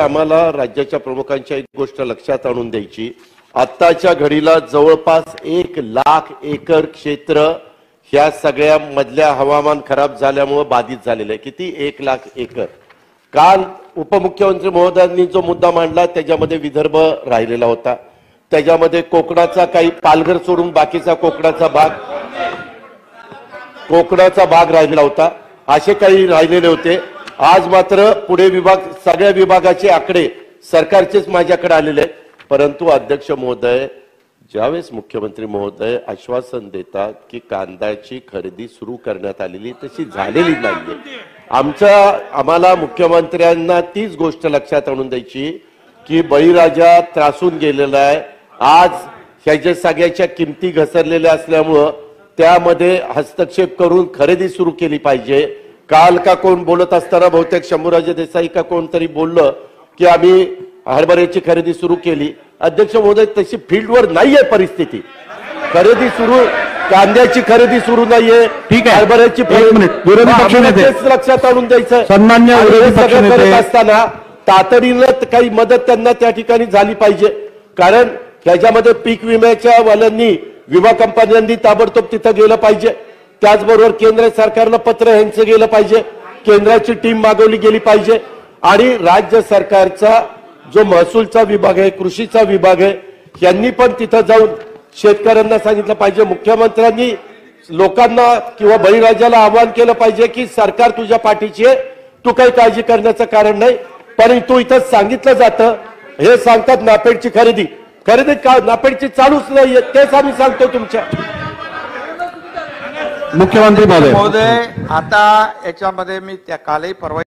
आम्हाला राज्याच्या प्रमुखांच्या एक गोष्ट लक्षात आणून द्यायची, आत्ताच्या घडीला जवळपास 1,00,000 एकर क्षेत्र ह्या सगळ्या मधल्या हवामान खराब झाल्यामुळे बाधित झालेलं आहे. किती? 1,00,000 एकर. काल उपमुख्यमंत्री महोदयांनी जो मुद्दा मांडला त्याच्यामध्ये विदर्भ राहिलेला होता, त्याच्यामध्ये कोकणाचा काही पालघर सोडून बाकीचा कोकणाचा भाग राहिलेला होता, असे काही राहिलेले होते. आज मात्र पुणे विभाग, सगळ्या विभागाचे आकडे सरकारचेच माझ्याकडे आलेले आहेत. परंतु अध्यक्ष महोदय, ज्यावेळेस मुख्यमंत्री महोदय आश्वासन देतात की कांद्याची खरेदी सुरू करण्यात आलेली, तशी झालेली नाहीये. आम्हाला मुख्यमंत्र्यांना तीच गोष्ट लक्षात आणून द्यायची की बळीराजा त्रासून गेलेला आहे. आज ह्याच्या सगळ्याच्या किमती घसरलेल्या असल्यामुळं त्यामध्ये हस्तक्षेप करून खरेदी सुरू केली पाहिजे. काल का कोण बोलत असताना बहुतेक शंभूराजे देसाई का कोणतरी बोललं की आम्ही हरभऱ्याची खरेदी सुरू केली. अध्यक्ष महोदय, तशी फील्डवर नाहीये परिस्थिती. खरेदी सुरू, कांद्याची खरेदी सुरू नाहीये. ठीक आहे, हरभऱ्याची विरोधी पक्षनेते लक्षात आणून द्यायचं. सन्मान्य विरोधी पक्षनेते असताना तातडीनं काही मदत त्यांना त्या ठिकाणी झाली पाहिजे. कारण त्याच्यामध्ये पीक विम्याच्या वाल्यांनी, विमा कंपन्यांनी ताबडतोब तिथं गेलं पाहिजे. त्याचबरोबर केंद्र सरकारला पत्र ह्यांचं गेलं पाहिजे, केंद्राची टीम मागवली गेली पाहिजे आणि राज्य सरकारचा जो महसूलचा विभाग आहे, कृषीचा विभाग आहे, यांनी पण तिथं जाऊन शेतकऱ्यांना सांगितलं पाहिजे. मुख्यमंत्र्यांनी लोकांना किंवा बळीराजाला आवाहन केलं पाहिजे की सरकार तुझ्या पाठीची आहे, तू काही काळजी करण्याचं कारण नाही. परंतु इथं सांगितलं जातं, हे सांगतात नाफेडची खरेदी नाफेडची चालूच नाहीये, तेच आम्ही सांगतो तुमच्या मुख्यमंत्री महोदय. आता याच्यामध्ये मी त्या कालही परवा